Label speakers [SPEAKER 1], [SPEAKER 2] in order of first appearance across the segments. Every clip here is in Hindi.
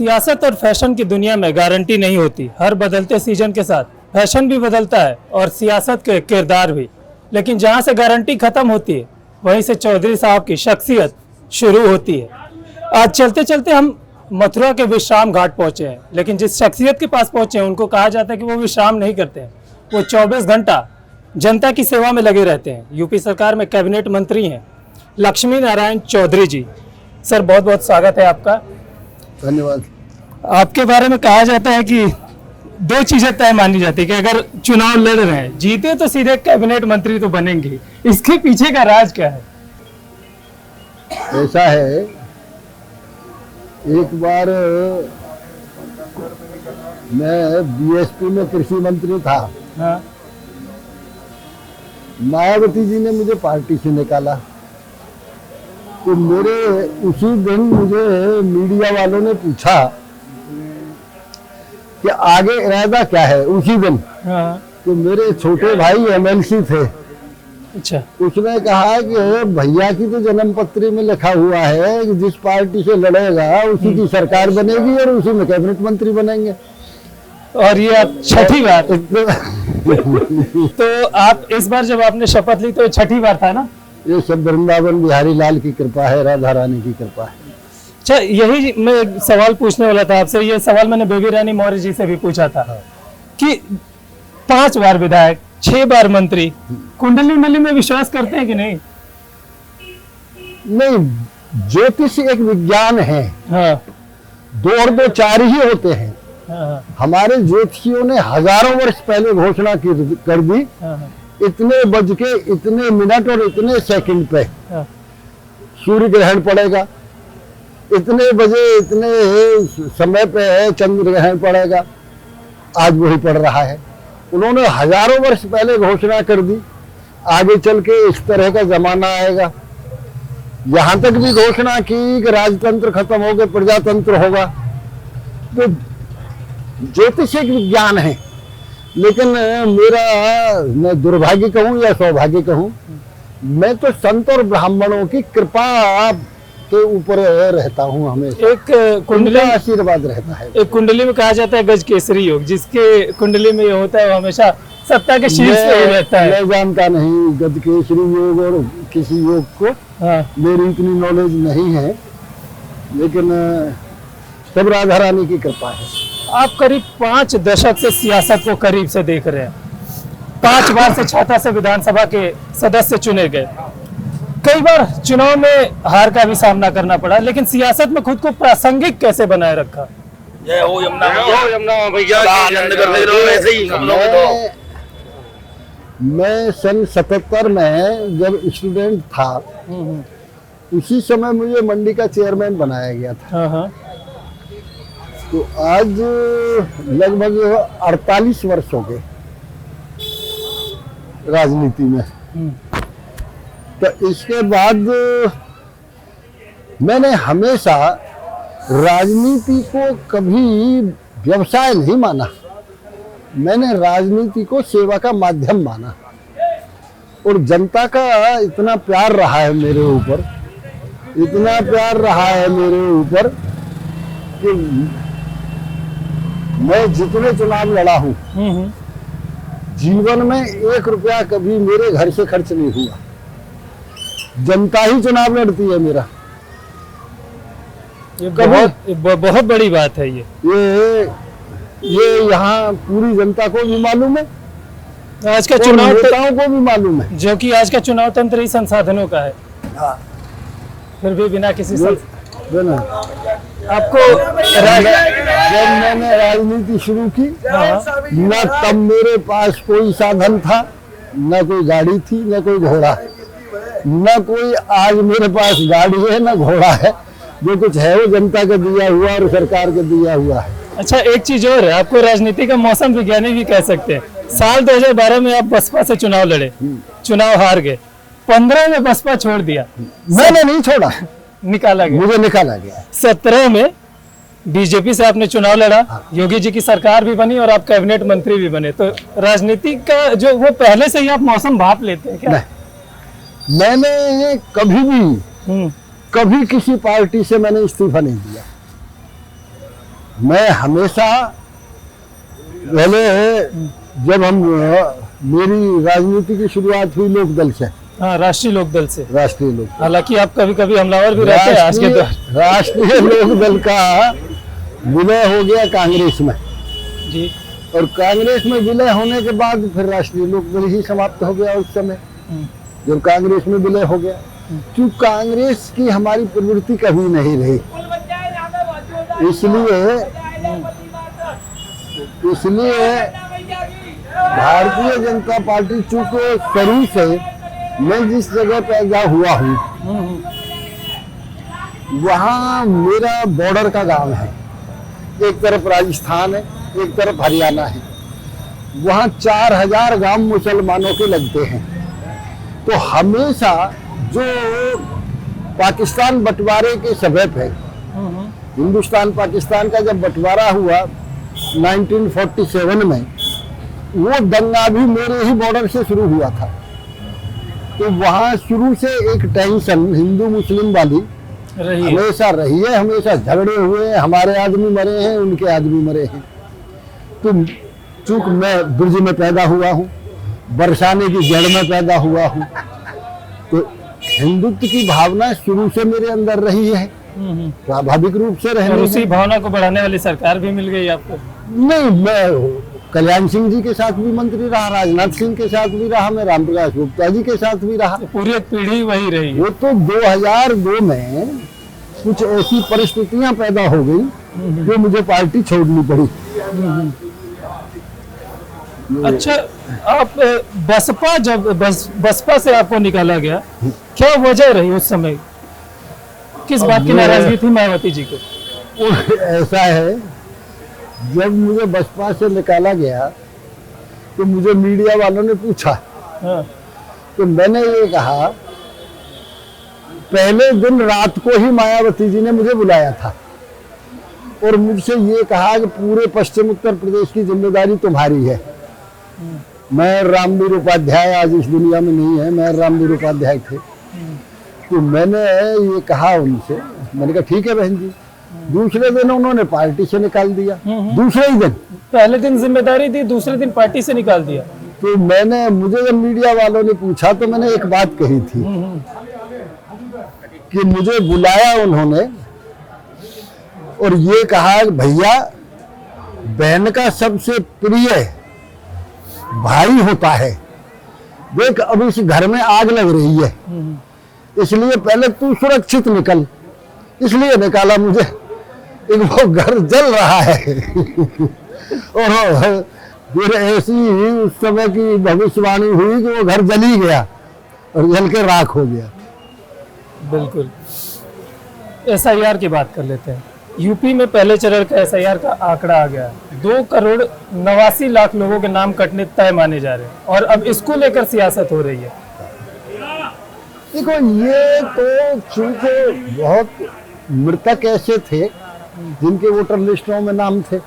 [SPEAKER 1] सियासत और फैशन की दुनिया में गारंटी नहीं होती। हर बदलते सीजन के साथ फैशन भी बदलता है और सियासत के किरदार भी। लेकिन जहां से गारंटी खत्म होती है वहीं से चौधरी साहब की शख्सियत शुरू होती है। आज चलते चलते हम मथुरा के विश्राम घाट पहुंचे हैं, लेकिन जिस शख्सियत के पास पहुंचे हैं उनको कहा जाता है कि वो विश्राम नहीं करते हैं। वो 24 घंटा जनता की सेवा में लगे रहते हैं। यूपी सरकार में कैबिनेट मंत्री हैं लक्ष्मी नारायण चौधरी जी। सर बहुत बहुत स्वागत है आपका।
[SPEAKER 2] धन्यवाद।
[SPEAKER 1] आपके बारे में कहा जाता है कि दो चीजें तय मानी जाती है कि अगर चुनाव लड़ रहे हैं, जीते तो सीधे कैबिनेट मंत्री तो बनेंगे। इसके पीछे का राज क्या है?
[SPEAKER 2] ऐसा है, एक बार मैं बीएसपी में कृषि मंत्री था।
[SPEAKER 1] हाँ।
[SPEAKER 2] मायावती जी ने मुझे पार्टी से निकाला, तो मेरे उसी दिन मुझे मीडिया वालों ने पूछा कि आगे इरादा क्या है। उसी दिन
[SPEAKER 1] हाँ।
[SPEAKER 2] तो मेरे छोटे भाई एमएलसी थे।
[SPEAKER 1] अच्छा।
[SPEAKER 2] उसने कहा कि भैया की तो जन्म पत्री में लिखा हुआ है कि जिस पार्टी से लड़ेगा उसी की सरकार बनेगी और उसी में कैबिनेट मंत्री बनेंगे।
[SPEAKER 1] और ये आप छठी बार तो आप इस बार जब आपने शपथ ली तो छठी बार था ना?
[SPEAKER 2] ये सब वृंदावन बिहारी लाल की कृपा है, राधा रानी की कृपा है।
[SPEAKER 1] अच्छा, यही मैं एक सवाल पूछने वाला था आपसे। ये सवाल मैंने बेबी रानी मौर्य जी से भी पूछा था कि 5 बार विधायक, 6 बार मंत्री, कुंडली उंडली में विश्वास करते हैं कि नहीं?
[SPEAKER 2] नहीं, ज्योतिष एक विज्ञान है।
[SPEAKER 1] हाँ।
[SPEAKER 2] 2 और 2 4 ही होते हैं।
[SPEAKER 1] हाँ।
[SPEAKER 2] हमारे ज्योतिषियों ने हजारों वर्ष पहले घोषणा कर दी,
[SPEAKER 1] हाँ।
[SPEAKER 2] इतने बज के इतने मिनट और इतने सेकंड पे
[SPEAKER 1] हाँ।
[SPEAKER 2] सूर्य ग्रहण पड़ेगा, इतने बजे इतने समय पे चंद्र ग्रहण पड़ेगा। आज वही पड़ रहा है। उन्होंने हजारों वर्ष पहले घोषणा कर दी, आगे चल के इस तरह का जमाना आएगा। यहां तक भी घोषणा की कि राजतंत्र खत्म हो गए, प्रजातंत्र होगा। तो ज्योतिष एक विज्ञान है, लेकिन मेरा, मैं दुर्भाग्य कहूं या सौभाग्य कहूं, मैं तो संत और ब्राह्मणों की कृपा के ऊपर रहता हूं। हमेशा
[SPEAKER 1] एक कुंडली
[SPEAKER 2] आशीर्वाद रहता है।
[SPEAKER 1] एक कुंडली में कहा जाता है गज केसरी योग, जिसके कुंडली में ये होता है वो हमेशा सत्ता के शीर्ष पे ही रहता है।
[SPEAKER 2] मैं जानता नहीं गज केसरी योग और किसी योग को।
[SPEAKER 1] हाँ।
[SPEAKER 2] मेरी इतनी नॉलेज नहीं है, लेकिन सब राधा रानी की कृपा है।
[SPEAKER 1] आप करीब 5 दशक से सियासत को करीब से देख रहे हैं। 5 बार से छाता से विधानसभा के सदस्य चुने गए। कई बार चुनाव में हार का भी सामना करना पड़ा, लेकिन सियासत में खुद को प्रासंगिक कैसे बनाए रखा?
[SPEAKER 3] जय हो यमुना भैया, आनंद करते रहो ऐसे ही हम लोग। तो
[SPEAKER 2] मैं सन 77 में जब स्टूडेंट था, उसी समय मुझे मंडी का चेयरमैन बनाया गया था।
[SPEAKER 1] हाँ। हाँ।
[SPEAKER 2] तो आज लगभग 48 वर्ष हो गए राजनीति में। तो इसके बाद मैंने हमेशा राजनीति को कभी व्यवसाय नहीं माना। मैंने राजनीति को सेवा का माध्यम माना, और जनता का इतना प्यार रहा है मेरे ऊपर, इतना प्यार रहा है मेरे ऊपर कि मैं जितने चुनाव लड़ा हूं, जीवन में 1 रुपया कभी मेरे घर से खर्च नहीं हुआ। जनता ही चुनाव लड़ती है मेरा।
[SPEAKER 1] ये बहुत बड़ी बात है।
[SPEAKER 2] ये यहाँ पूरी जनता को भी मालूम है,
[SPEAKER 1] आज का चुनाव
[SPEAKER 2] नेताओं को भी मालूम है,
[SPEAKER 1] जो कि आज का चुनाव तंत्र ही संसाधनों का है।
[SPEAKER 2] हाँ।
[SPEAKER 1] फिर भी बिना किसी आपको
[SPEAKER 2] जब मैंने राजनीति शुरू की, न तब मेरे पास कोई साधन था, न कोई गाड़ी थी, न कोई घोड़ा है, न कोई आज मेरे पास गाड़ी है न घोड़ा है। जो कुछ है वो जनता का दिया हुआ और सरकार का दिया हुआ है।
[SPEAKER 1] अच्छा, एक चीज और है, आपको राजनीति का मौसम विज्ञानी भी कह सकते हैं। साल 2012 में आप बसपा से चुनाव लड़े, चुनाव हार गए। 15 में बसपा छोड़ दिया।
[SPEAKER 2] मैंने नहीं छोड़ा,
[SPEAKER 1] निकाला गया,
[SPEAKER 2] मुझे निकाला गया।
[SPEAKER 1] 17 में बीजेपी से आपने चुनाव लड़ा, योगी जी की सरकार भी बनी और आप कैबिनेट मंत्री भी बने। तो राजनीति का जो वो पहले से ही आप मौसम भाप लेते हैं क्या?
[SPEAKER 2] नहीं, मैंने कभी भी कभी किसी पार्टी से मैंने इस्तीफा नहीं दिया। मैं हमेशा पहले जब हम मेरी राजनीति की शुरुआत हुई लोकदल से,
[SPEAKER 1] हाँ, राष्ट्रीय लोकदल से।
[SPEAKER 2] राष्ट्रीय लोक,
[SPEAKER 1] हालांकि आप कभी कभी हमलावर भी रहते हैं आज के दौर।
[SPEAKER 2] राष्ट्रीय लोकदल का विलय हो गया कांग्रेस में
[SPEAKER 1] जी।
[SPEAKER 2] और कांग्रेस में विलय होने के बाद फिर राष्ट्रीय लोकदल ही समाप्त हो गया उस समय, जब कांग्रेस में विलय हो गया। क्योंकि कांग्रेस की हमारी प्रवृत्ति कभी नहीं रही, इसलिए भारतीय जनता पार्टी, चूंकि शुरू से मैं जिस जगह पैदा हुआ हूँ वहाँ मेरा बॉर्डर का गांव है, एक तरफ राजस्थान है, एक तरफ हरियाणा है। वहाँ 4000 गांव मुसलमानों के लगते हैं। तो हमेशा जो पाकिस्तान बंटवारे के सबब है, हिंदुस्तान पाकिस्तान का जब बंटवारा हुआ 1947 में, वो दंगा भी मेरे ही बॉर्डर से शुरू हुआ था। तो वहाँ शुरू से एक टेंशन हिंदू मुस्लिम वाली हमेशा रही है, हमेशा झगड़े हुए हैं, हमारे आदमी मरे हैं, उनके आदमी मरे हैं। तो चूंकि मैं बुर्ज में पैदा हुआ हूँ, बरसाने की जड़ में पैदा हुआ हूँ, तो हिंदुत्व की भावना शुरू से मेरे अंदर रही है, स्वाभाविक रूप से रहने।
[SPEAKER 1] उसी भावना को बढ़ाने वाली सरकार भी मिल गई आपको?
[SPEAKER 2] नहीं, मैं कल्याण सिंह जी के साथ भी मंत्री रहा, राजनाथ सिंह के साथ भी रहा, मैं रामप्रकाश गुप्ता जी के साथ भी रहा।
[SPEAKER 1] तो पूरी एक पीढ़ी वही रही।
[SPEAKER 2] वो तो 2002 में कुछ ऐसी परिस्थितियां पैदा हो गई जो मुझे पार्टी छोड़नी पड़ी।
[SPEAKER 1] अच्छा, आप बसपा से आपको निकाला गया, क्या वजह रही उस समय? किस बात की नाराजगी थी मायावती जी को?
[SPEAKER 2] ऐसा है, जब मुझे बसपा से निकाला गया तो मुझे मीडिया वालों ने पूछा,
[SPEAKER 1] हाँ।
[SPEAKER 2] तो मैंने ये कहा, पहले दिन रात को ही मायावती जी ने मुझे बुलाया था और मुझसे ये कहा कि पूरे पश्चिम उत्तर प्रदेश की जिम्मेदारी तुम्हारी है। मैं रामवीर उपाध्याय आज इस दुनिया में नहीं है, मैं रामवीर उपाध्याय थे। तो मैंने ये कहा उनसे, मैंने कहा ठीक है बहन जी। दूसरे दिन उन्होंने पार्टी से निकाल दिया। दूसरे ही दिन,
[SPEAKER 1] पहले दिन जिम्मेदारी दी, दूसरे दिन पार्टी से निकाल दिया।
[SPEAKER 2] तो मुझे जब मीडिया वालों ने पूछा तो मैंने एक बात कही थी कि मुझे बुलाया उन्होंने और ये कहा, भैया बहन का सबसे प्रिय भाई होता है, देख अब इस घर में आग लग रही है, इसलिए पहले तू सुरक्षित निकल, इसलिए निकाला मुझे। एक वो घर जल रहा है और फिर ऐसी उस समय की भविष्यवाणी हुई कि वो घर जल ही गया और जल के राख हो गया।
[SPEAKER 1] बिल्कुल। SIR की बात कर लेते हैं। यूपी में पहले चरण का SIR का आंकड़ा आ गया, 2,89,00,000 लोगों के नाम कटने तय माने जा रहे हैं और अब इसको लेकर सियासत हो रही है।
[SPEAKER 2] देखो, ये तो चूंकि बहुत मृतक ऐसे थे जिनके वोटर लिस्टों में नाम थे।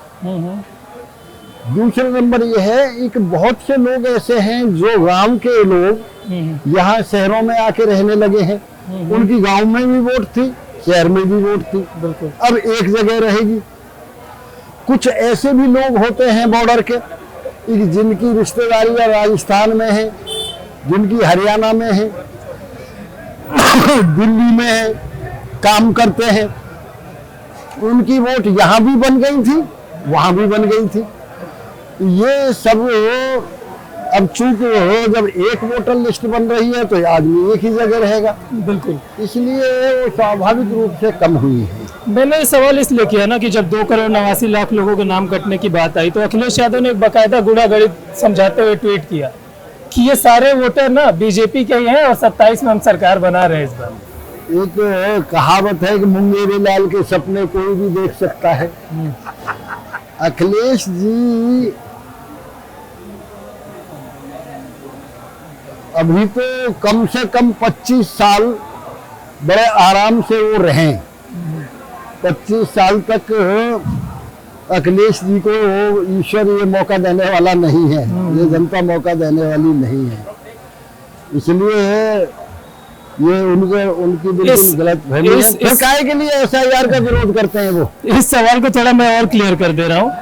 [SPEAKER 2] दूसरा नंबर ये है कि बहुत से लोग ऐसे हैं जो गांव के लोग यहाँ शहरों में आके रहने लगे हैं, उनकी गांव में भी वोट थी, शहर में भी वोट थी, बिल्कुल अब एक जगह रहेगी। कुछ ऐसे भी लोग होते हैं बॉर्डर के जिनकी रिश्तेदारियां राजस्थान में है, जिनकी हरियाणा में है, दिल्ली में है, काम करते हैं, उनकी वोट यहाँ भी बन गई थी, वहां भी बन गई थी। ये सब अब चूंकि जब एक वोटर लिस्ट बन रही है तो आदमी एक ही जगह रहेगा, बिल्कुल, इसलिए वो स्वाभाविक रूप से कम हुई है।
[SPEAKER 1] मैंने ये सवाल इसलिए किया ना कि जब 2,89,00,000 लोगों के नाम कटने की बात आई तो अखिलेश यादव ने एक बाकायदा गुणा गणित समझाते हुए ट्वीट किया कि ये सारे वोटर ना बीजेपी के ही हैं और 27 में हम सरकार बना रहे हैं इस बार।
[SPEAKER 2] एक कहावत है कि मुंगेरी लाल के सपने कोई भी देख सकता है। अखिलेश जी अभी तो कम से कम 25 साल बड़े आराम से वो रहे। 25 साल तक अखिलेश जी को ईश्वर ये मौका देने वाला नहीं है, ये जनता मौका देने वाली नहीं है। इसलिए ये उनकी बिल्कुल गलत फहमी है। फिर काहे के लिए SIR का विरोध करते हैं वो?
[SPEAKER 1] इस सवाल को थोड़ा मैं और क्लियर कर दे रहा हूँ।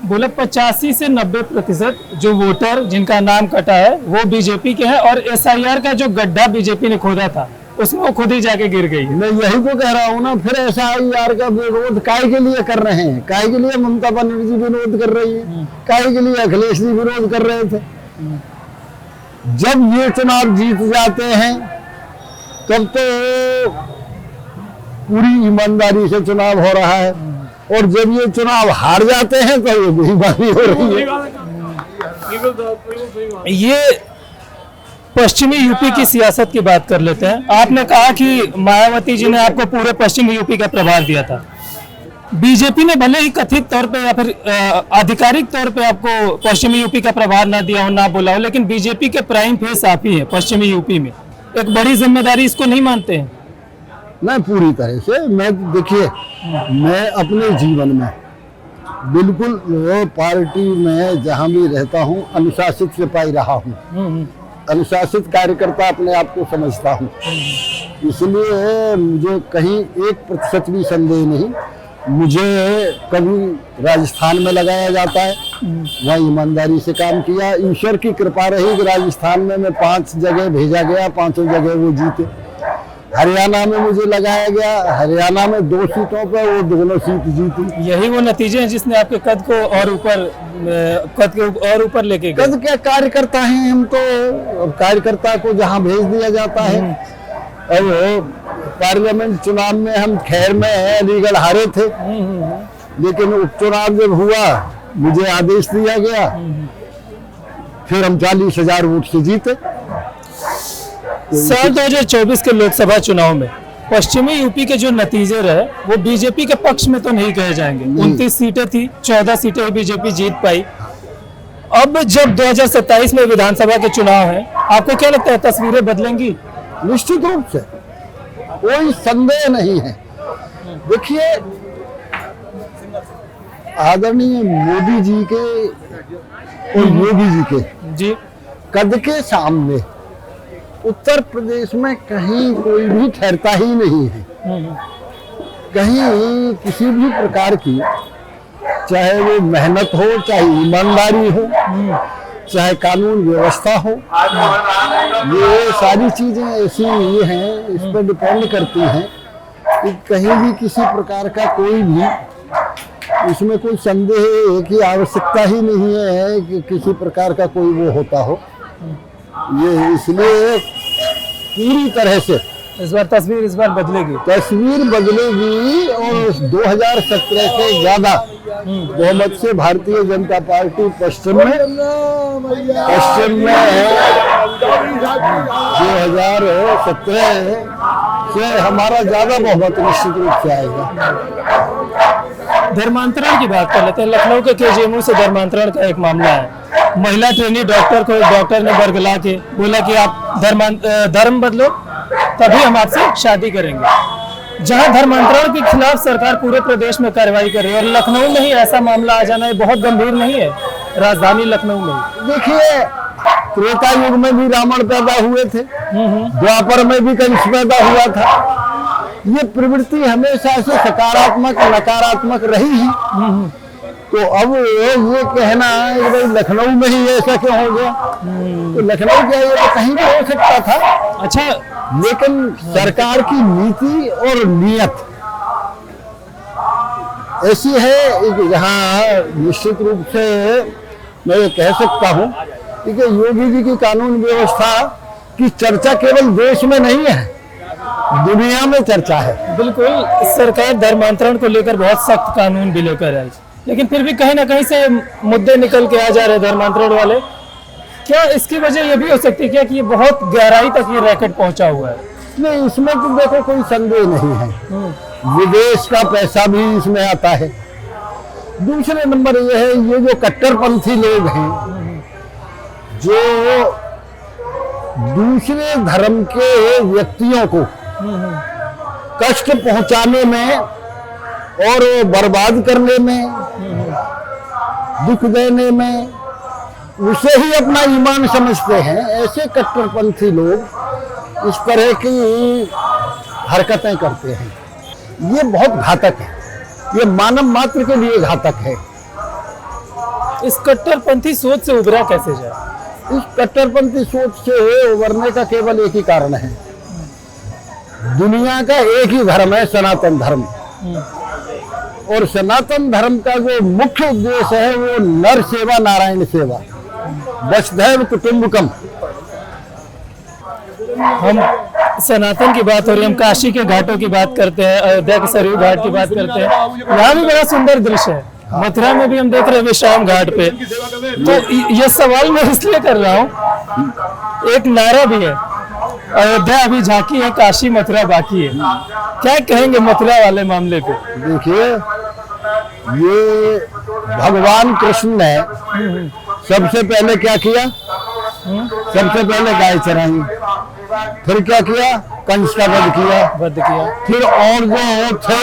[SPEAKER 1] बोले 85 से 90% जो वोटर जिनका नाम कटा है वो बीजेपी के हैं, और SIR का जो गड्ढा बीजेपी ने खोदा था उसमें वो खुद ही जाके गिर गई है।
[SPEAKER 2] मैं यही तो कह रहा हूँ ना, फिर SIR का विरोध काहे के लिए कर रहे हैं? काहे के लिए ममता बनर्जी विरोध कर रही है? काहे के लिए अखिलेश जी विरोध कर रहे थे? जब ये चुनाव जीत जाते हैं तब तो पूरी ईमानदारी से चुनाव हो रहा है, और जब ये चुनाव हार जाते हैं तो ये बेईमानी हो रही है।
[SPEAKER 1] ये पश्चिमी यूपी की सियासत की बात कर लेते हैं। आपने कहा कि मायावती जी ने आपको पूरे पश्चिमी यूपी का प्रभार दिया था। बीजेपी ने भले ही कथित तौर पे या फिर आधिकारिक तौर पे आपको पश्चिमी यूपी का प्रभार ना दिया हो, ना बोला हो, लेकिन बीजेपी के प्राइम फेस आप ही है पश्चिमी यूपी में। एक बड़ी जिम्मेदारी इसको नहीं मानते हैं?
[SPEAKER 2] नहीं, पूरी तरह से। मैं देखिए, मैं अपने जीवन में बिल्कुल वो पार्टी में जहाँ भी रहता हूँ अनुशासित सिपाही रहा हूँ, अनुशासित कार्यकर्ता अपने आप को समझता हूँ। इसलिए मुझे कहीं 1% भी संदेह नहीं। मुझे कभी राजस्थान में लगाया जाता है, वहाँ ईमानदारी से काम किया। ईश्वर की कृपा रही कि राजस्थान में मैं 5 जगह भेजा गया, 5 जगह वो जीते। हरियाणा में मुझे लगाया गया, हरियाणा में 2 सीटों पर वो दोनों सीट जीती।
[SPEAKER 1] यही वो नतीजे हैं जिसने आपके कद को और ऊपर लेके गए।
[SPEAKER 2] कद क्या, कार्यकर्ता हैं हम तो। अब कार्यकर्ता को जहाँ भेज दिया जाता है। अब पार्लियामेंट चुनाव में हम खैर में अलीगढ़ हारे थे, लेकिन उपचुनाव जब हुआ मुझे आदेश दिया गया, फिर हम 40,000 वोट से जीते।
[SPEAKER 1] साल 2024 के लोकसभा चुनाव में पश्चिमी यूपी के जो नतीजे रहे वो बीजेपी के पक्ष में तो नहीं कहे जाएंगे। 29 सीटें थी, 14 सीटें बीजेपी जीत पाई। अब जब 2027 में विधानसभा के चुनाव हैं, आपको क्या लगता है तस्वीरें बदलेंगी?
[SPEAKER 2] निश्चित रूप से, कोई संदेह नहीं है। देखिए, आदरणीय मोदी जी के और योगी जी के
[SPEAKER 1] जी
[SPEAKER 2] कद के सामने उत्तर प्रदेश में कहीं कोई भी ठहरता ही नहीं है। कहीं किसी भी प्रकार की, चाहे वो मेहनत हो, चाहे ईमानदारी हो, चाहे कानून व्यवस्था हो, ये सारी चीजें ऐसी हैं, इस पर डिपेंड करती हैं कि कहीं भी किसी प्रकार का कोई भी इसमें कोई संदेह की आवश्यकता ही नहीं है कि किसी प्रकार का कोई वो होता हो। ये इसलिए पूरी तरह से
[SPEAKER 1] इस बार तस्वीर बदलेगी।
[SPEAKER 2] तस्वीर बदलेगी, और 2017 से ज्यादा बहुमत से भारतीय जनता पार्टी पश्चिम में 2017 से हमारा ज्यादा बहुमत निश्चित रूप से आएगा।
[SPEAKER 1] धर्मांतरण की बात कर लेते हैं। लखनऊ के KGMU से धर्मांतरण का एक मामला है। महिला ट्रेनी डॉक्टर को एक डॉक्टर ने बरगला के बोला कि आप धर्म बदलो तभी हम आपसे शादी करेंगे। जहां धर्मांतरण के खिलाफ सरकार पूरे प्रदेश में कार्रवाई कर रही है, और लखनऊ में ही ऐसा मामला आ जाना बहुत गंभीर नहीं है? राजधानी लखनऊ में
[SPEAKER 2] देखिए, त्रेता युग में भी रावण पैदा हुए थे, द्वापर में भी कंस पैदा हुआ था। ये प्रवृत्ति हमेशा से सकारात्मक नकारात्मक रही ही। तो अब ये कहना है कि भाई लखनऊ में ही ऐसा क्यों हो गया, तो लखनऊ क्या, ये तो कहीं भी हो सकता था।
[SPEAKER 1] अच्छा,
[SPEAKER 2] लेकिन सरकार की नीति और नियत ऐसी है कि यहाँ निश्चित रूप से मैं ये कह सकता हूँ कि योगी जी की कानून व्यवस्था की चर्चा केवल देश में नहीं है, दुनिया में चर्चा है।
[SPEAKER 1] बिल्कुल, सरकार धर्मांतरण को लेकर बहुत सख्त कानून भी लेकर आई, लेकिन फिर भी कहीं ना कहीं से मुद्दे निकल के आ जा रहे विधानमंत्रण वाले। क्या इसकी वजह ये भी हो सकती है क्या कि ये बहुत गहराई तक ये रैकेट पहुंचा हुआ है?
[SPEAKER 2] नहीं, इसमें तो देखो कोई संदेह नहीं है, विदेश का पैसा भी इसमें आता है। दूसरे नंबर ये है, ये जो कट्टरपंथी लोग हैं, जो दूसरे धर्म के व्यक्तियों को कष्ट पहुंचाने में और बर्बाद करने में, दुख देने में उसे ही अपना ईमान समझते हैं, ऐसे कट्टरपंथी लोग इस तरह की हरकतें करते हैं, ये बहुत घातक है, ये मानव मात्र के लिए घातक है।
[SPEAKER 1] इस कट्टरपंथी सोच से उभरा कैसे जाए?
[SPEAKER 2] इस कट्टरपंथी सोच से उभरने का केवल एक ही कारण है, दुनिया का एक ही धर्म है, सनातन धर्म। और सनातन धर्म का जो मुख्य उद्देश्य है वो नर सेवा नारायण सेवा, वसुधैव कुटुंबकम।
[SPEAKER 1] हम सनातन की बात हो रही है, हम काशी के घाटों की बात करते हैं, अयोध्या के सरयू घाट की बात करते हैं, यहाँ भी बड़ा सुंदर दृश्य है। मथुरा में भी हम देख रहे हैं विश्राम घाट पे। तो ये सवाल मैं इसलिए कर रहा हूँ, एक नारा भी है, अयोध्या अभी झांकी है, काशी मथुरा बाकी है। क्या कहेंगे मथुरा वाले मामले पे?
[SPEAKER 2] देखिए, ये भगवान कृष्ण ने सबसे पहले क्या किया? सबसे पहले गाय चराई, फिर क्या किया? कंस का वध किया। फिर और जो थे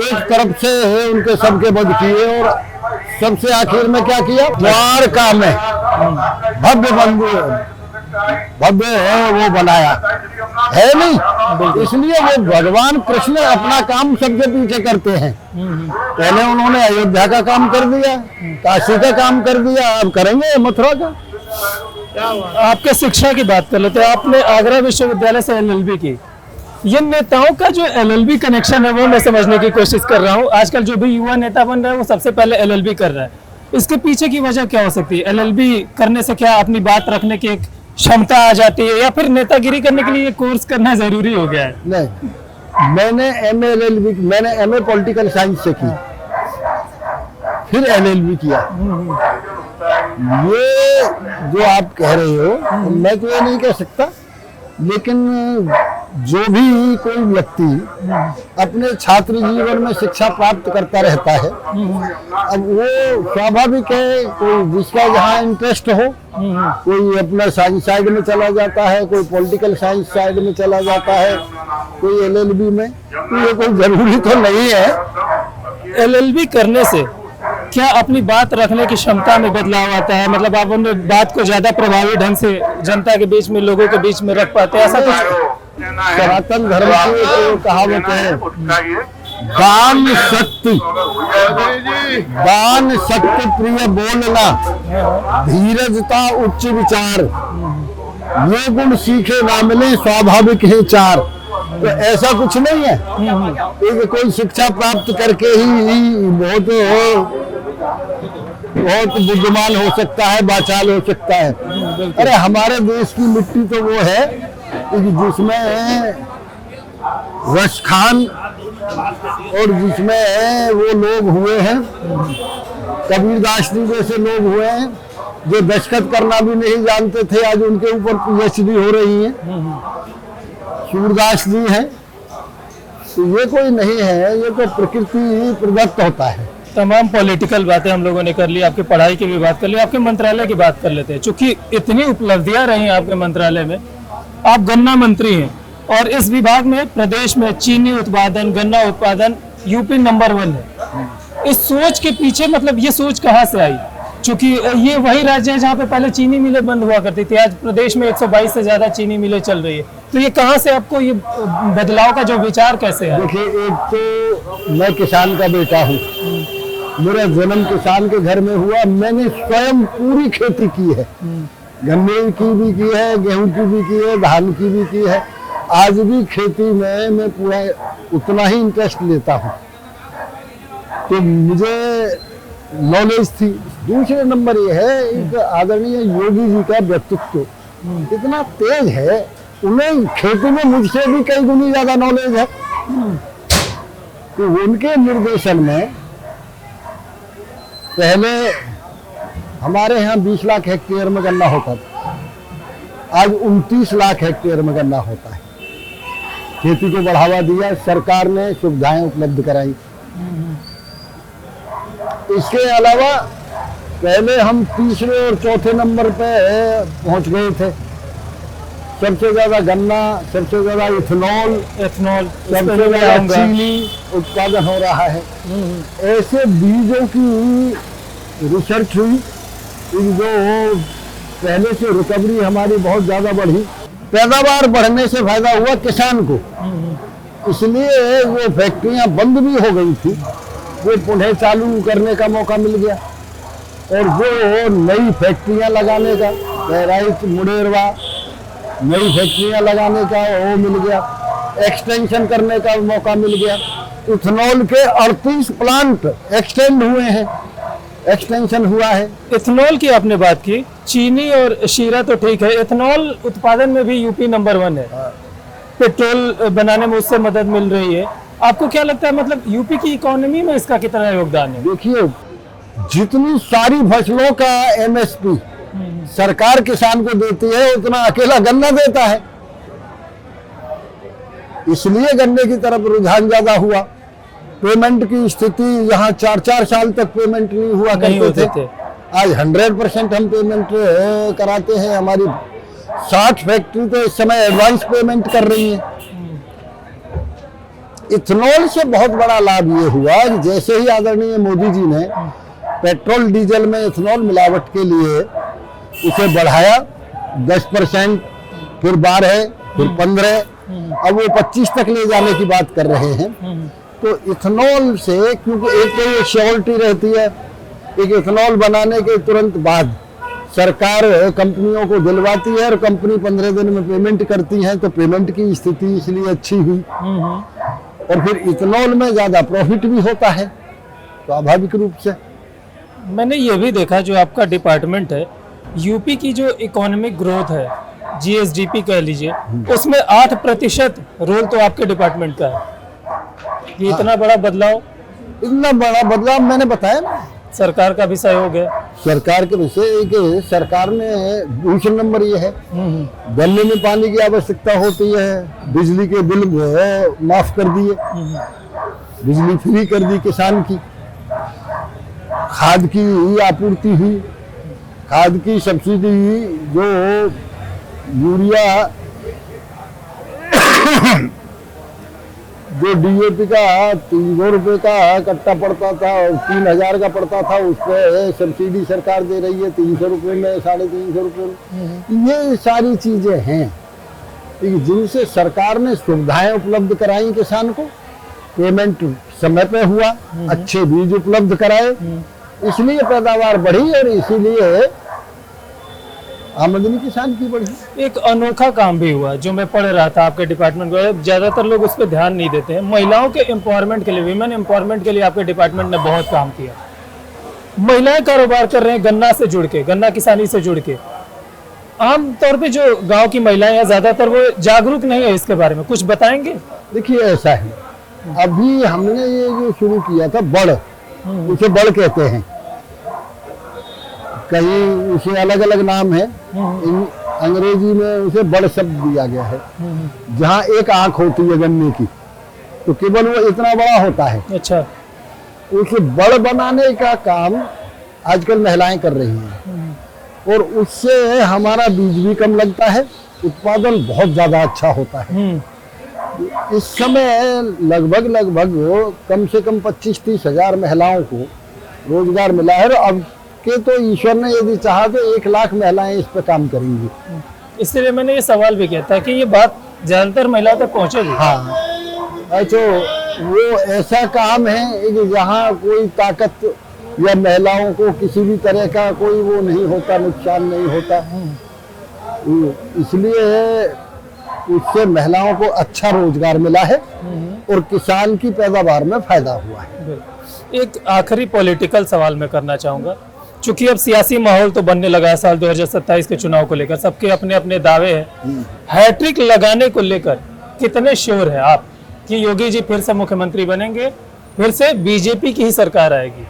[SPEAKER 2] एक तरफ से उनके सबके वध किए, और सबसे आखिर में क्या किया? द्वारका में भव्य मंदिर, भव्य है वो बनाया है नहीं। इसलिए वो भगवान कृष्ण अपना काम सबके पीछे करते हैं। पहले उन्होंने अयोध्या का काम कर दिया, काशी का काम कर दिया, अब करेंगे मथुरा का।
[SPEAKER 1] आपके शिक्षा की बात कर लेते हैं, आपने आगरा विश्वविद्यालय से एलएलबी की। ये नेताओं का जो एलएलबी कनेक्शन है वो मैं समझने की कोशिश कर रहा हूँ। आजकल जो भी युवा नेता बन रहा है वो सबसे पहले एलएलबी कर रहा है। इसके पीछे की वजह क्या हो सकती है? एलएलबी करने से क्या अपनी बात रखने की एक क्षमता आ जाती है, या फिर नेतागिरी करने के लिए ये कोर्स करना जरूरी हो गया है?
[SPEAKER 2] नहीं, मैंने एमए पॉलिटिकल साइंस से की, फिर एलएलबी किया। ये जो आप कह रहे हो, मैं तो ये नहीं कह सकता, लेकिन जो भी कोई व्यक्ति अपने छात्र जीवन में शिक्षा प्राप्त करता रहता है, अब वो स्वाभाविक है, कोई जिसका जहाँ इंटरेस्ट हो, कोई अपना साइंस साइड में चला जाता है, कोई पॉलिटिकल साइंस साइड में चला जाता है, कोई एलएलबी में। तो ये कोई जरूरी तो नहीं है।
[SPEAKER 1] एलएलबी करने से क्या अपनी बात रखने की क्षमता में बदलाव आता है? मतलब आप अपने बात को ज्यादा प्रभावी ढंग से जनता के बीच में, लोगों के बीच में रख पाते हैं, ऐसा कुछ?
[SPEAKER 2] सनातन धर्म की जो कहावत है, दान शक्ति प्रिय बोलना, धीरजता उच्च विचार, ये गुण सीखे ना मिले स्वाभाविक है चार। तो ऐसा कुछ नहीं है कि कोई शिक्षा प्राप्त करके ही बहुत बुद्धिमान हो सकता है, बाचाल हो सकता है। अरे हमारे देश की मिट्टी तो वो है जिसमें रश खान और जिसमें वो लोग हुए हैं, कबीरदास जी जैसे लोग हुए हैं, जो दस्तखत करना भी नहीं जानते थे, आज उनके ऊपर पीएचडी हो रही है। सूरदास जी हैं, तो ये कोई नहीं है, ये तो प्रकृति ही प्रदत्त होता है।
[SPEAKER 1] तमाम पॉलिटिकल बातें हम लोगों ने कर ली, आपकी पढ़ाई की भी बात कर ली, आपके मंत्रालय की बात कर लेते हैं। चूंकि इतनी उपलब्धियां रही आपके मंत्रालय में, आप गन्ना मंत्री हैं और इस विभाग में प्रदेश में चीनी उत्पादन, गन्ना उत्पादन यूपी नंबर 1 है। इस सोच के पीछे मतलब ये सोच कहाँ से आई? चूंकि ये वही राज्य है जहाँ पे पहले चीनी मिलें बंद हुआ करती थी, आज प्रदेश में 122 से ज्यादा चीनी मिलें चल रही है। तो ये कहाँ से आपको ये बदलाव का जो विचार कैसे है?
[SPEAKER 2] देखिए, एक तो मैं किसान का बेटा हूँ, मेरा जन्म किसान के घर में हुआ। मैंने स्वयं पूरी खेती की है, गन्ने की भी की है, गेहूं की भी की है, धान की भी की है। आज भी खेती में मैं पूरा उतना ही इंटरेस्ट लेता हूँ, तो मुझे नॉलेज थी। दूसरे नंबर ये है, एक आदरणीय योगी जी का व्यक्तित्व इतना तेज है, उन्हें खेती में मुझसे भी कई गुनी ज्यादा नॉलेज है। तो उनके निर्देशन में पहले हमारे यहाँ 20 लाख हेक्टेयर में गन्ना होता था, आज 29 लाख हेक्टेयर में गन्ना होता है। खेती को बढ़ावा दिया, सरकार ने सुविधाएं उपलब्ध कराई। इसके अलावा पहले हम तीसरे और चौथे नंबर पे पहुंच गए थे। सबसे ज्यादा गन्ना, सबसे ज्यादा इथेनॉल, सबसे ज्यादा चीनी उत्पादन हो रहा है। ऐसे बीजों की रिसर्च हुई, जो पहले से रिकवरी हमारी बहुत ज्यादा बढ़ी। पैदावार बढ़ने से फायदा हुआ किसान को, इसलिए वो फैक्ट्रियां बंद भी हो गई थी, वो पुनः चालू करने का मौका मिल गया। और जो नई फैक्ट्रियां लगाने का, बहराइच मुडेरवा नई फैक्ट्रियां लगाने का वो मिल गया, एक्सटेंशन करने का मौका मिल गया। इथेनॉल के 38 प्लांट एक्सटेंड हुए हैं, एक्सटेंशन हुआ है।
[SPEAKER 1] इथेनॉल की आपने बात की, चीनी और शीरा तो ठीक है, इथेनॉल उत्पादन में भी यूपी नंबर 1 है। पेट्रोल बनाने में उससे मदद मिल रही है। आपको क्या लगता है, मतलब यूपी की इकोनॉमी में इसका कितना योगदान है?
[SPEAKER 2] देखिए, जितनी सारी फसलों का एमएसपी सरकार किसान को देती है, उतना अकेला गन्ना देता है, इसलिए गन्ने की तरफ रुझान ज्यादा हुआ। पेमेंट की स्थिति यहाँ 4-4 साल तक पेमेंट नहीं हुआ करते थे। आज 100% हम पेमेंट कराते हैं। हमारी 60 फैक्ट्री तो इस समय एडवांस पेमेंट कर रही है। इथेनॉल से बहुत बड़ा लाभ ये हुआ कि जैसे ही आदरणीय मोदी जी ने पेट्रोल डीजल में इथेनॉल मिलावट के लिए उसे बढ़ाया 10%, फिर 12, फिर 15, अब वो 25 तक ले जाने की बात कर रहे हैं। तो इथेनॉल से, क्योंकि एक तो ये श्योरिटी रहती है, एक इथेनॉल बनाने के तुरंत बाद सरकार कंपनियों को दिलवाती है और कंपनी 15 दिन में पेमेंट करती है, तो पेमेंट की स्थिति इसलिए अच्छी हुई। और फिर इथेनॉल में ज्यादा प्रॉफिट भी होता है स्वाभाविक रूप से।
[SPEAKER 1] मैंने ये भी देखा, जो आपका डिपार्टमेंट है, यूपी की जो इकोनॉमिक ग्रोथ है, जीएसडीपी कह लीजिए, उसमें 8% रोल तो आपके डिपार्टमेंट का है। ये इतना बड़ा बदलाव,
[SPEAKER 2] इतना बड़ा बदलाव मैंने बताया ना,
[SPEAKER 1] सरकार का भी सहयोग है।
[SPEAKER 2] सरकार के विषय कि सरकार ने दूसरा नंबर ये है, गन्ने में पानी की आवश्यकता होती है, बिजली के बिल माफ कर दिए, बिजली फ्री कर दी किसान की, खाद की आपूर्ति हुई, खाद की सब्सिडी, जो यूरिया जो डीएपी का 300 रुपये का कट्टा पड़ता था और 3000 का पड़ता था, उस पर सब्सिडी सरकार दे रही है 300 रुपये में, 350 रुपये में। ये सारी चीजें हैं जिनसे सरकार ने सुविधाएं उपलब्ध कराई किसान को, पेमेंट समय पे हुआ, अच्छे बीज उपलब्ध कराए, इसलिए पैदावार बढ़ी और इसीलिए आमदनी किसान की बढ़ी।
[SPEAKER 1] एक अनोखा काम भी हुआ जो मैं पढ़ रहा था आपके डिपार्टमेंट को, ज्यादातर लोग उस पर ध्यान नहीं देते हैं। महिलाओं के एम्पावरमेंट के लिए, विमेन एम्पावरमेंट के लिए आपके डिपार्टमेंट ने बहुत काम किया। महिलाएं कारोबार कर रहे हैं गन्ना से जुड़ के, गन्ना किसानी से जुड़ के। आमतौर पे जो गांव की महिलाएं हैं, ज्यादातर वो जागरूक नहीं है इसके बारे में, कुछ बताएंगे?
[SPEAKER 2] देखिए, ऐसा है, अभी हमने ये जो शुरू किया था बड़, उसे बड़ कहते हैं, कहीं उसे अलग अलग नाम है, अंग्रेजी में उसे बड़ शब्द दिया गया है। जहाँ एक आंख होती है गन्ने की, तो केवल वो इतना बड़ा होता है।
[SPEAKER 1] अच्छा।
[SPEAKER 2] उसे बड़ बनाने का काम आजकल महिलाएं कर रही हैं, और उससे हमारा बीज भी कम लगता है, उत्पादन बहुत ज्यादा अच्छा होता है। इस समय लगभग कम से कम 25-30 हजार महिलाओं को रोजगार मिला है, और अब के तो ईश्वर ने यदि चाहा तो 1 लाख महिलाएं इस पे काम करेंगी।
[SPEAKER 1] इसलिए मैंने ये सवाल भी किया था कि ये बात ज्यादातर महिलाओं तक पहुंचेगी।
[SPEAKER 2] हाँ, तो वो ऐसा काम है कि जहाँ कोई ताकत या महिलाओं को किसी भी तरह का कोई वो नहीं होता, नुकसान नहीं होता, इसलिए उससे महिलाओं को अच्छा रोजगार मिला है और किसान की पैदावार में फायदा हुआ है।
[SPEAKER 1] एक आखिरी पॉलिटिकल सवाल मैं करना चाहूंगा, चूंकि अब सियासी माहौल तो बनने लगा है साल 2027 के चुनाव को लेकर, सबके अपने अपने दावे हैं। हैट्रिक लगाने को लेकर कितने श्योर है आप कि योगी जी फिर से मुख्यमंत्री बनेंगे, फिर से बीजेपी की ही सरकार आएगी?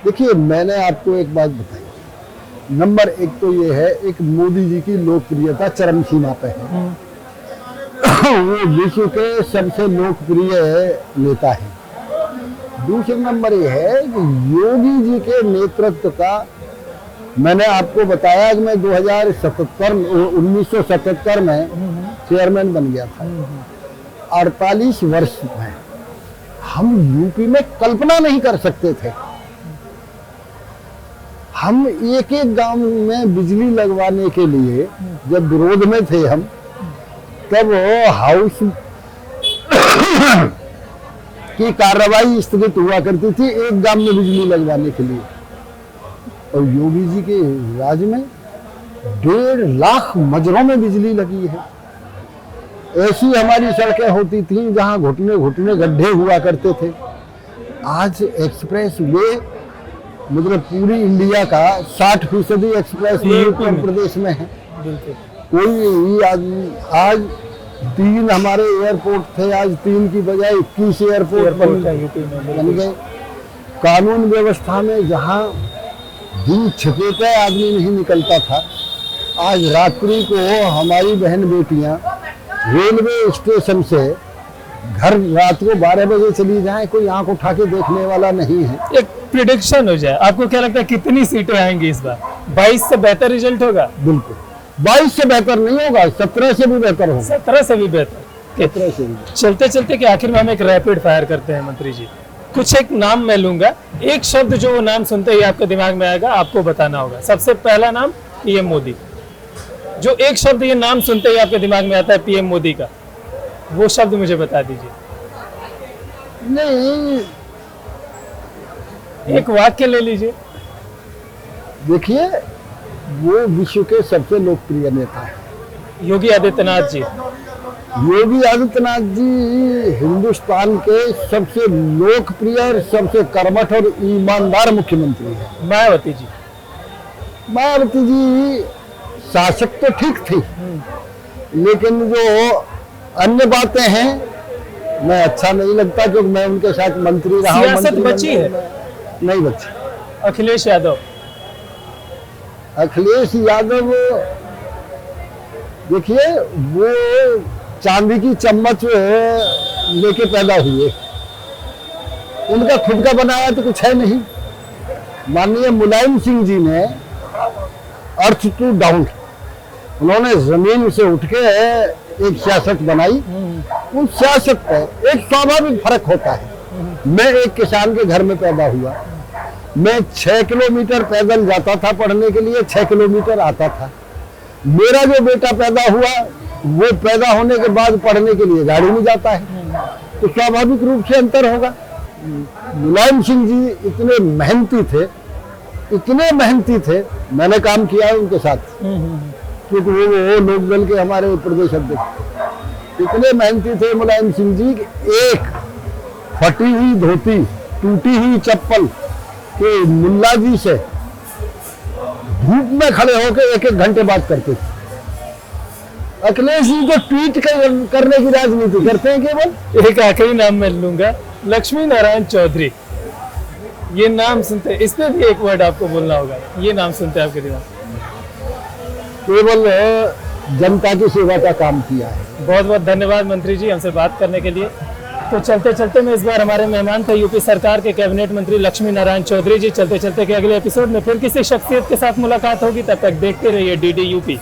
[SPEAKER 2] देखिए, मैंने आपको एक बात बताई, नंबर 1 तो ये है, एक मोदी जी की लोकप्रियता चरम सीमा पे है। वो विश्व के सबसे लोकप्रिय नेता है। दूसरा नंबर ये है कि योगी जी के नेतृत्व का, मैंने आपको बताया कि मैं 1977 में चेयरमैन बन गया था। 48 वर्ष में हम यूपी में कल्पना नहीं कर सकते थे। हम एक गांव में बिजली लगवाने के लिए जब विरोध में थे हम, तब हाउस की कार्रवाई स्थगित हुआ करती थी एक गांव में बिजली लगवाने के लिए, और योगी जी के राज में 1.5 लाख मजरों में बिजली लगी है। ऐसी हमारी सड़कें होती थी जहां घुटने घुटने गड्ढे हुआ करते थे। आज एक्सप्रेस वे मतलब पूरी इंडिया का 60% एक्सप्रेस वे उत्तर प्रदेश में है। कोई आज 3 हमारे एयरपोर्ट थे, आज 3 की बजाय 21 एयरपोर्ट बन गए। कानून व्यवस्था में जहां दिन छिपे पे आदमी नहीं निकलता था, आज रात्रि को हमारी बहन बेटियां रेलवे स्टेशन से घर रात को 12 बजे चली जाएं, कोई आंख उठा के देखने वाला नहीं है।
[SPEAKER 1] एक प्रिडिक्शन हो जाए, आपको क्या लगता है कितनी सीटें आएंगी इस बार? 22 से बेहतर रिजल्ट होगा?
[SPEAKER 2] बिल्कुल 22 से बेहतर नहीं होगा, 17 से भी बेहतर होगा।
[SPEAKER 1] 17 से भी बेहतर।
[SPEAKER 2] 17 से भी।
[SPEAKER 1] चलते चलते कि आखिर में हम एक रैपिड फायर करते हैं मंत्री जी। कुछ एक नाम मैं लूंगा, एक शब्द जो वो नाम सुनते ही आपके दिमाग में आएगा आपको बताना होगा। सबसे पहला नाम पीएम मोदी। जो एक शब्द ये नाम सुनते ही आपके दिमाग में आता है पीएम मोदी का, वो शब्द मुझे बता दीजिए।
[SPEAKER 2] नहीं,
[SPEAKER 1] एक वाक्य ले लीजिए।
[SPEAKER 2] देखिए वो विश्व के सबसे लोकप्रिय नेता है
[SPEAKER 1] योगी आदित्यनाथ जी।
[SPEAKER 2] योगी आदित्यनाथ जी हिंदुस्तान के सबसे लोकप्रिय और सबसे कर्मठ और ईमानदार मुख्यमंत्री हैं।
[SPEAKER 1] मायावती जी।
[SPEAKER 2] मायावती जी शासक तो ठीक थी, लेकिन जो अन्य बातें हैं मैं अच्छा नहीं लगता, क्योंकि मैं उनके साथ मंत्री रहा हूं।
[SPEAKER 1] सियासत बची है?
[SPEAKER 2] नहीं बची।
[SPEAKER 1] अखिलेश यादव।
[SPEAKER 2] अखिलेश यादव देखिए वो चांदी की चम्मच लेके पैदा हुए, उनका खुद का बनाया तो कुछ है नहीं। माननीय मुलायम सिंह जी ने अर्थ टू डाउन, उन्होंने जमीन से उठ के एक सियासत बनाई। उन सियासत पर एक स्वाभाविक फर्क होता है। मैं एक किसान के घर में पैदा हुआ, मैं 6 किलोमीटर पैदल जाता था पढ़ने के लिए, 6 किलोमीटर आता था। मेरा जो बेटा पैदा हुआ वो पैदा होने के बाद पढ़ने के लिए गाड़ी में जाता है, तो स्वाभाविक रूप से अंतर होगा। मुलायम सिंह जी इतने मेहनती थे, इतने मेहनती थे, मैंने काम किया है उनके साथ, क्योंकि वो लोकदल के हमारे प्रदेश अध्यक्ष। इतने मेहनती थे मुलायम सिंह जी, एक फटी हुई धोती, टूटी हुई चप्पल के मुल्ला जी से धूप में खड़े होकर 1-1 घंटे बात करते थे। अखिलेश जी तो ट्वीट करने की राजनीति करते हैं केवल।
[SPEAKER 1] एक आखिरी नाम मैं लूंगा, लक्ष्मी नारायण चौधरी। ये नाम सुनते, इस पे भी एक वर्ड आपको बोलना होगा। ये नाम सुनते आपके दिमाग?
[SPEAKER 2] केवल जनता की सेवा का काम किया है।
[SPEAKER 1] बहुत बहुत धन्यवाद मंत्री जी हमसे बात करने के लिए। तो चलते चलते में इस बार हमारे मेहमान थे यूपी सरकार के कैबिनेट मंत्री लक्ष्मी नारायण चौधरी जी। चलते चलते के अगले एपिसोड में फिर किसी शख्सियत के साथ मुलाकात होगी, तब तक देखते रहिए DD UP।